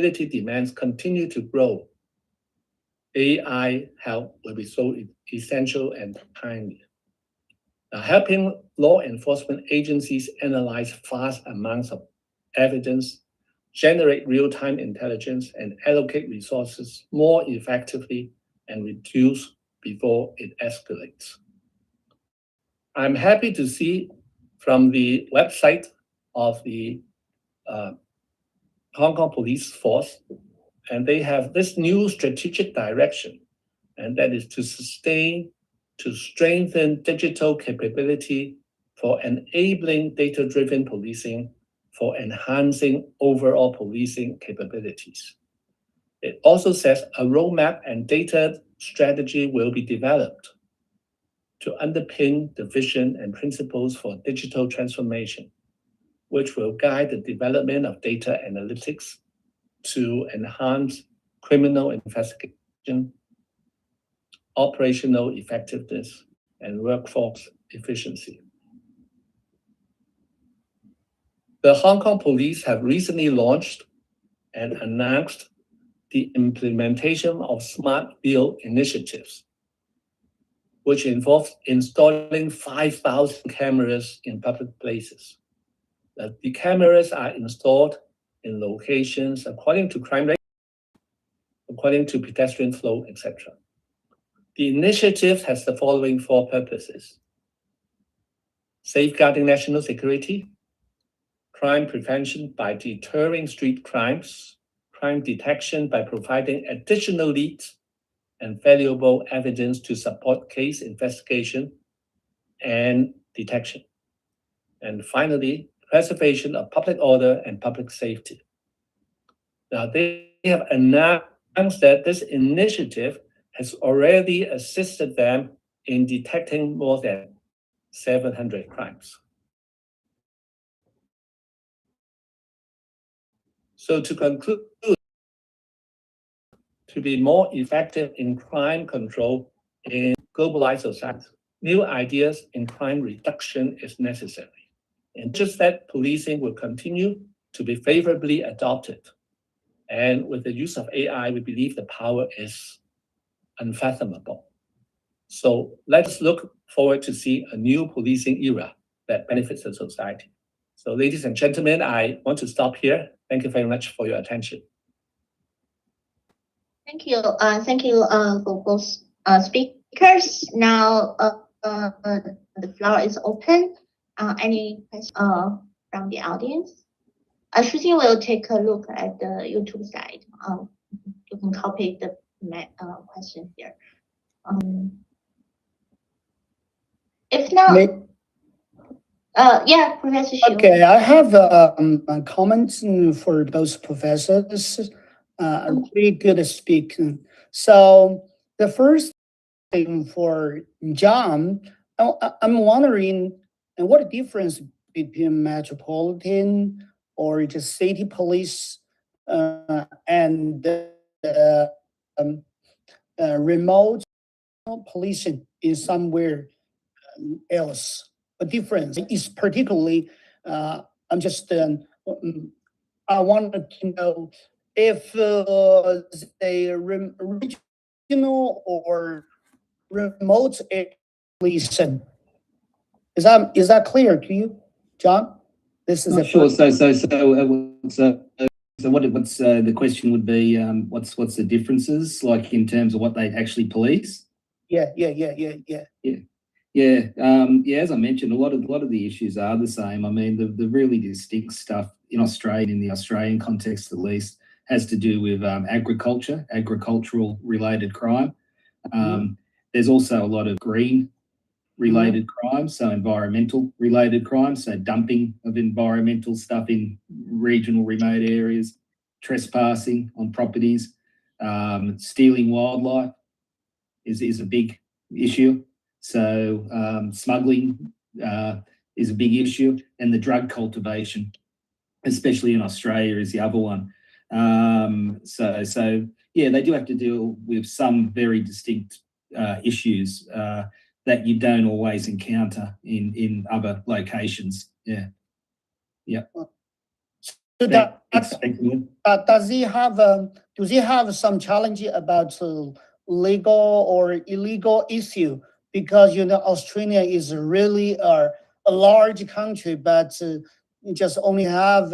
demands continue to grow, AI help will be so essential and timely. Now, helping law enforcement agencies analyze vast amounts of evidence, generate real-time intelligence, and allocate resources more effectively and reduce before it escalates. I'm happy to see from the website of the Hong Kong Police Force, and they have this new strategic direction, and that is to strengthen digital capability for enabling data-driven policing, for enhancing overall policing capabilities. It also says a roadmap and data strategy will be developed to underpin the vision and principles for digital transformation, which will guide the development of data analytics to enhance criminal investigation, operational effectiveness, and workforce efficiency. The Hong Kong Police have recently launched and announced the implementation of Smart Field initiatives, which involves installing 5,000 cameras in public places. The cameras are installed in locations according to crime rate, according to pedestrian flow, etc. The initiative has the following 4 purposes: safeguarding national security, crime prevention by deterring street crimes, crime detection by providing additional leads and valuable evidence to support case investigation and detection. And finally, preservation of public order and public safety. Now, they have announced that this initiative has already assisted them in detecting more than 700 crimes. So to conclude, to be more effective in crime control in globalized society, new ideas in crime reduction is necessary. And just that policing will continue to be favorably adopted. And with the use of AI, we believe the power is unfathomable. So let's look forward to see a new policing era that benefits the society. So ladies and gentlemen, I want to stop here. Thank you very much for your attention. Thank you. Thank you for both speakers. Now the floor is open. Any questions from the audience? Shuxing will take a look at the YouTube side. You can copy the question here. If not, yeah, Professor Xu. Okay, I have a comment for those professors. Really good at speaking. So the first thing for John, I'm wondering what difference between metropolitan or just city police and remote policing in somewhere else. A difference is particularly, I'm just, I wanted to know if the regional or remote policing. Is that clear to you, John? This is sure. So what's the question would be? What's the differences like in terms of what they actually police? Yeah. As I mentioned, a lot of the issues are the same. I mean, the really distinct stuff in Australia, in the Australian context at least, has to do with agricultural related crime. There's also a lot of green related crimes, so environmental related crimes, so dumping of environmental stuff in regional remote areas, trespassing on properties, stealing wildlife is a big issue. So smuggling is a big issue, and the drug cultivation, especially in Australia, is the other one. So yeah, they do have to deal with some very distinct issues that you don't always encounter in other locations. Yeah. So does he have does he have some challenge about legal or illegal issue? Because Australia is really a large country, but just only have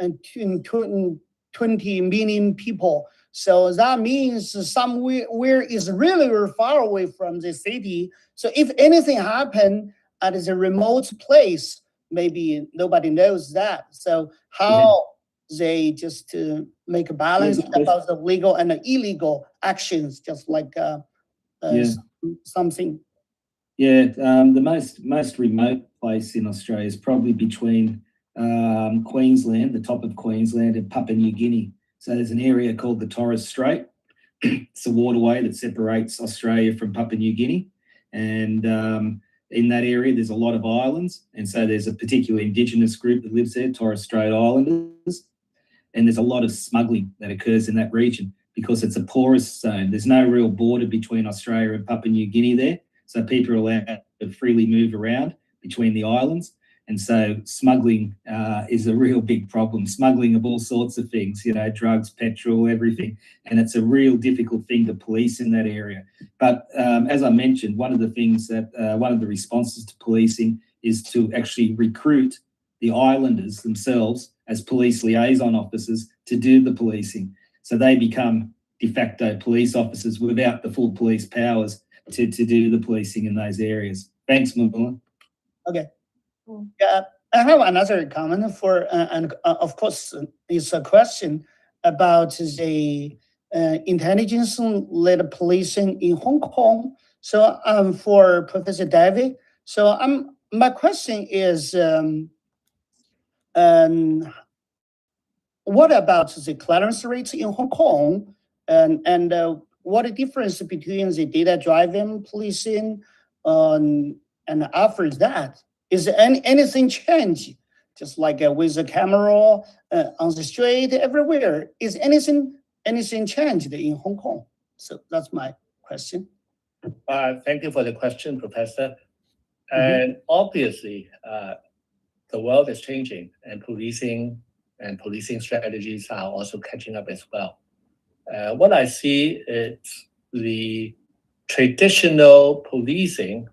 20 million people. So that means somewhere is really, really far away from the city. So if anything happen at a remote place, maybe nobody knows that. So how they just make a balance about the legal and the illegal actions, just like something. Yeah, the most remote place in Australia is probably between Queensland, the top of Queensland, and Papua New Guinea. So there's an area called the Torres Strait. It's a waterway that separates Australia from Papua New Guinea, and in that area there's a lot of islands, and so there's a particular Indigenous group that lives there, Torres Strait Islanders, and there's a lot of smuggling that occurs in that region because it's a porous zone. There's no real border between Australia and Papua New Guinea there, so people are allowed to freely move around between the islands. And so smuggling is a real big problem, smuggling of all sorts of things, drugs, petrol, everything. And it's a real difficult thing to police in that area. But as I mentioned, one of the things that, one of the responses to policing is to actually recruit the islanders themselves as police liaison officers to do the policing. So they become de facto police officers without the full police powers to do the policing in those areas. Thanks, Mullen. Okay. Yeah, I have another comment for, and of course, it's a question about the intelligence-led policing in Hong Kong. So, for Professor David, so my question is, what about the clearance rates in Hong Kong, and what the difference between the data-driven policing and after that? Is anything changed? Just like with the camera on the street everywhere, is anything changed in Hong Kong? So that's my question. Thank you for the question, Professor. And obviously, the world is changing, and policing strategies are also catching up as well. What I see is the traditional policing,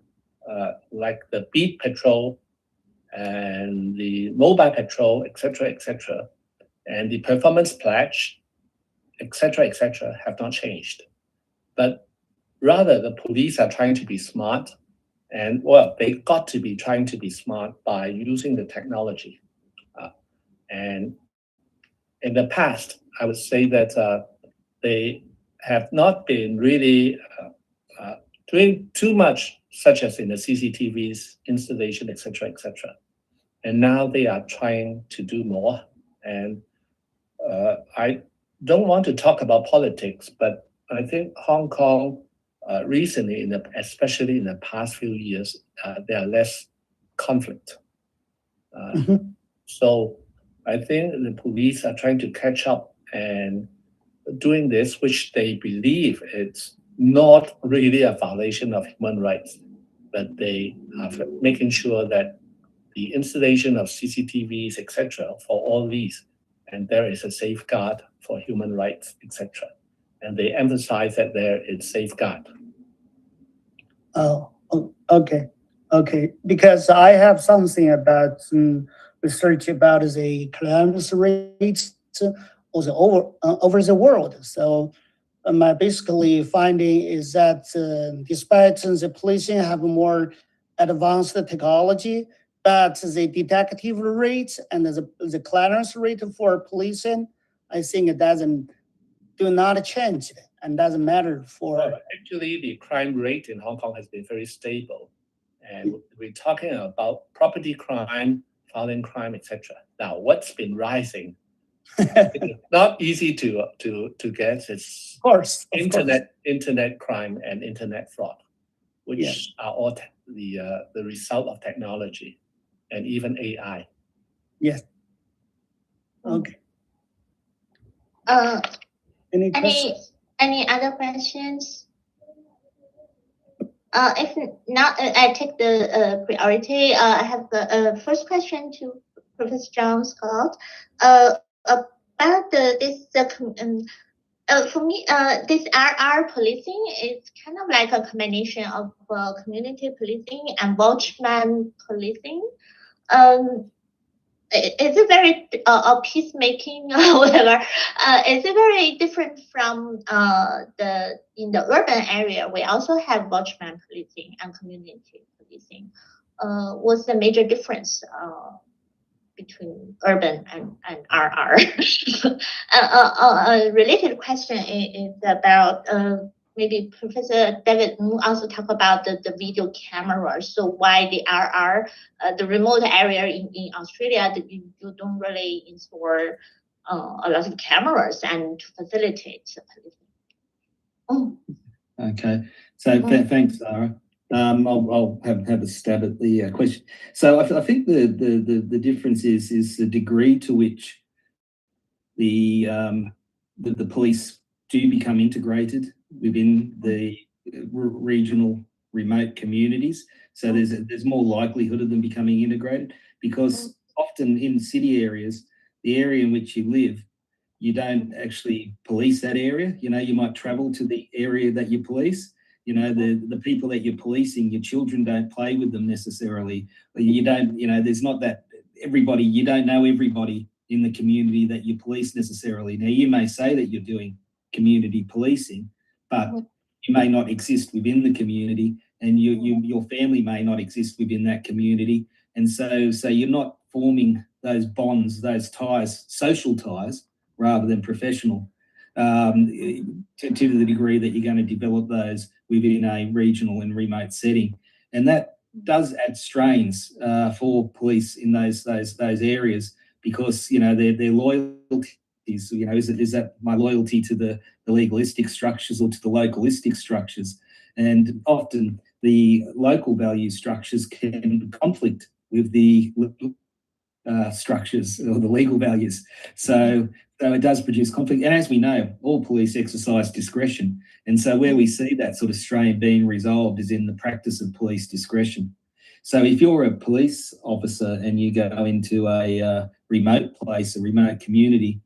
like the beat patrol and the mobile patrol, etc., and the performance pledge, etc., have not changed. But rather, the police are trying to be smart, and they got to be trying to be smart by using the technology. And in the past, I would say that they have not been really doing too much, such as in the CCTV's installation, etc., And now they are trying to do more. And I don't want to talk about politics, but I think Hong Kong recently, especially in the past few years, there are less conflict. So I think the police are trying to catch up and doing this, which they believe it's not really a violation of human rights, but they are making sure that the installation of CCTVs, etc., for all these, and there is a safeguard for human rights, etc. And they emphasize that there is safeguard. Oh, okay. Because I have something about research about the clearance rates over the world. So my basically finding is that despite the policing have more advanced technology, but the detective rate and the clearance rate for policing, I think it do not change and doesn't matter for. Actually, the crime rate in Hong Kong has been very stable, and we're talking about property crime, violent crime, etc. Now, what's been rising? It's not easy to get. It's of course, internet crime and internet fraud, which are all the result of technology and even AI. Yes. Okay. Any other questions? If not, I take the priority. I have the first question to Professor John Scott. About for me, this RR policing is kind of like a combination of community policing and watchman policing. Is it very peacemaking or whatever? Is it very different from in the urban area? We also have watchman policing and community policing. What's the major difference between urban and RR? A related question is about maybe Professor David also talk about the video camera. So why the RR, the remote area in Australia, that you don't really install a lot of cameras and to facilitate policing. Okay, so thanks, Sarah. I'll have a stab at the question. So I think the difference is the degree to which the police do become integrated within the regional remote communities. So there's more likelihood of them becoming integrated, because often in city areas, the area in which you live, you don't actually police that area. You know, you might travel to the area that you police. You know, the people that you're policing, your children don't play with them necessarily. You don't, you know, there's not that everybody, you don't know everybody in the community that you police necessarily. Now, you may say that you're doing community policing, but you may not exist within the community, and your family may not exist within that community. And so you're not forming those bonds, those ties, social ties, rather than professional, to the degree that you're going to develop those within a regional and remote setting. And that does add strains for police in those areas, because, you know, their loyalties, you know, is that my loyalty to the legalistic structures or to the localistic structures? And often the local value structures can conflict with the structures or the legal values. So it does produce conflict. And as we know, all police exercise discretion. And so where we see that sort of strain being resolved is in the practice of police discretion. So if you're a police officer and you go into a remote place, a remote community,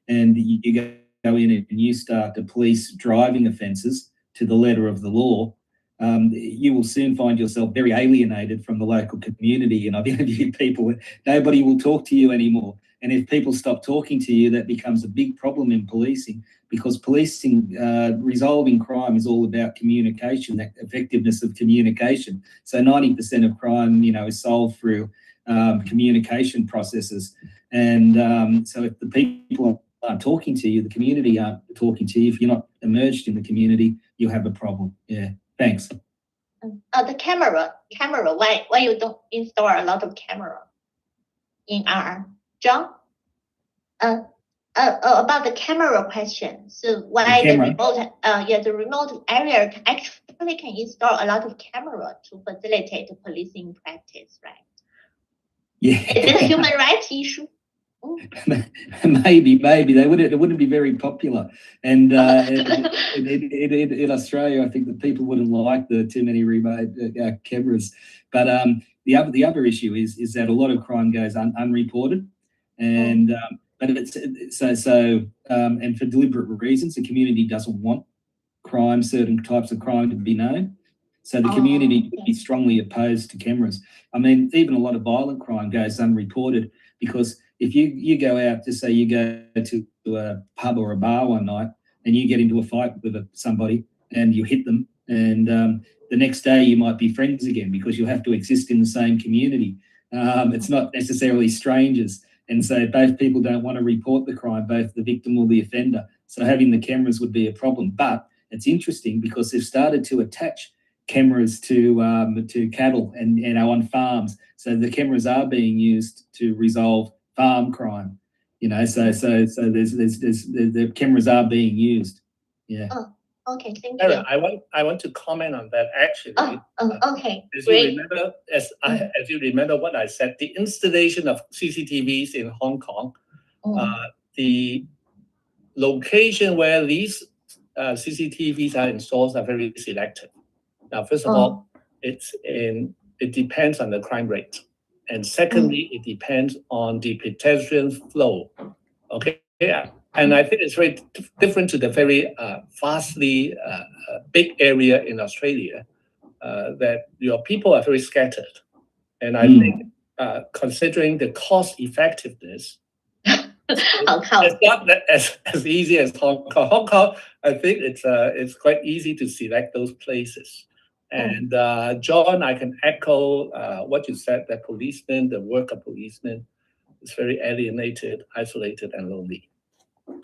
and you go in and you start to police driving offences to the letter of the law, you will soon find yourself very alienated from the local community. And I've interviewed people, nobody will talk to you anymore. And if people stop talking to you, that becomes a big problem in policing, because policing, resolving crime is all about communication, that effectiveness of communication. So 90% of crime, you know, is solved through communication processes. And so if the people aren't talking to you, the community aren't talking to you, if you're not immersed in the community, you'll have a problem. Yeah. Thanks. The camera, why you don't install a lot of camera in RR? John? About the camera question. So why the remote area actually can install a lot of camera to facilitate the policing practice, right? Yeah. Is it a human rights issue? Maybe they wouldn't be very popular, and in Australia, I think that people wouldn't like the too many remote cameras. But the other issue is that a lot of crime goes unreported, and but it's and for deliberate reasons, the community doesn't want certain types of crime to be known. So the community would be strongly opposed to cameras. I mean, even a lot of violent crime goes unreported, because if you go out, to say you go to a pub or a bar one night and you get into a fight with somebody and you hit them, and the next day you might be friends again, because you'll have to exist in the same community. It's not necessarily strangers. And so both people don't want to report the crime, both the victim or the offender. So having the cameras would be a problem. But it's interesting, because they've started to attach cameras to cattle and, you know, on farms. So the cameras are being used to resolve farm crime, you know. So there's the cameras are being used. Yeah. Oh, okay, thank Sarah, you. I want to comment on that actually. Okay, As great. you remember what I said, the installation of CCTVs in Hong Kong, the location where these CCTVs are installed are very selective. Now, first of all, it depends on the crime rate. And secondly, it depends on the pedestrian flow. Okay, yeah. And I think it's very different to the very vastly big area in Australia that your people are very scattered. And I think considering the cost effectiveness, it's not as easy as Hong Kong. Hong Kong, I think it's quite easy to select those places. And John, I can echo what you said, that policemen, the work of policemen is very alienated, isolated, and lonely.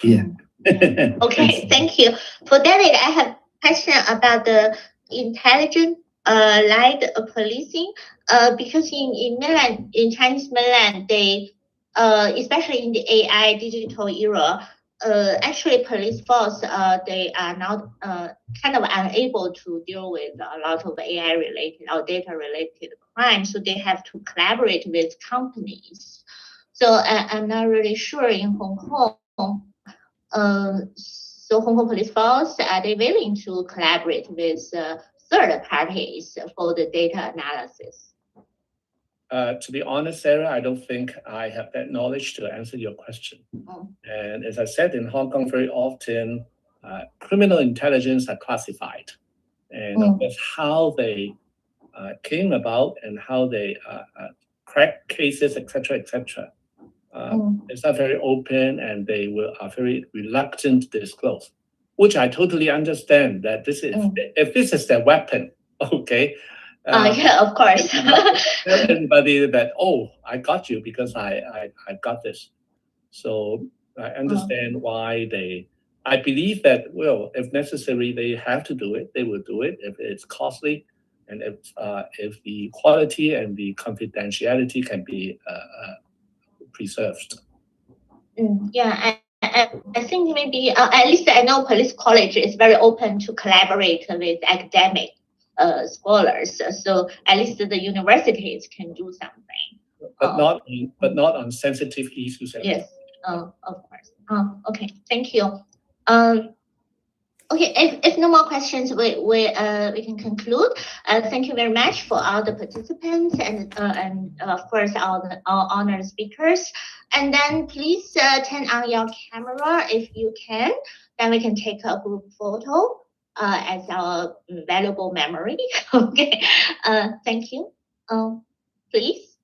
Yeah. Okay, thank you. For David, I have a question about the intelligent light policing. Because in Chinese mainland, they especially in the AI digital era, actually police force they are not kind of unable to deal with a lot of AI related or data related crimes, so they have to collaborate with companies. So I'm not really sure in Hong Kong. So Hong Kong police force, are they willing to collaborate with third parties for the data analysis? To be honest, Sarah, I don't think I have that knowledge to answer your question. And as I said, in Hong Kong, very often criminal intelligence are classified. And of course, how they came about and how they crack cases, etc., etc. It's not very open, and they are very reluctant to disclose, which I totally understand. That this is if this is their weapon, okay. Yeah, of course. Tell everybody that, oh, I got you because I got this. So I understand why I believe that, well, if necessary, they have to do it. They will do it if it's costly, and if the quality and the confidentiality can be preserved. Yeah, I think maybe at least I know police college is very open to collaborate with academic scholars. So at least the universities can do something. But not on sensitive issues. Yes, of course. Okay, thank you. Okay, if no more questions, we can conclude. Thank you very much for all the participants and of course all honored speakers. And then please turn on your camera if you can. Then we can take a group photo as our valuable memory. Okay. Thank you. Please.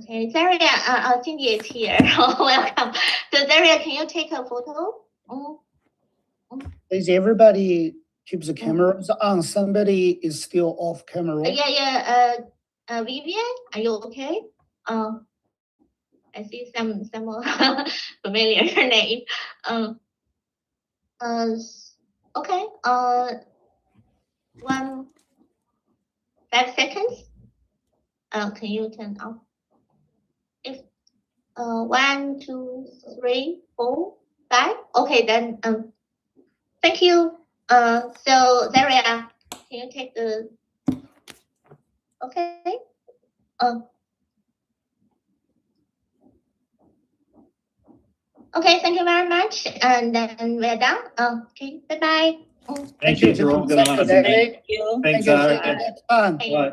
Okay, Zaria, Cindy is here. Welcome. So Zaria, can you take a photo? Please, everybody keeps the cameras on. Somebody is still off camera. Yeah. Vivian, are you okay? I see some familiar name. Okay. 5 seconds. Can you turn off? If 1, 2, 3, 4, 5. Okay, then thank you. So Zaria, can you take the? Okay. Okay, thank you very much. And then we're done. Okay, bye bye. Thank you for organizing. Thank you. Thanks, Thank you. Zara. Next time. Bye.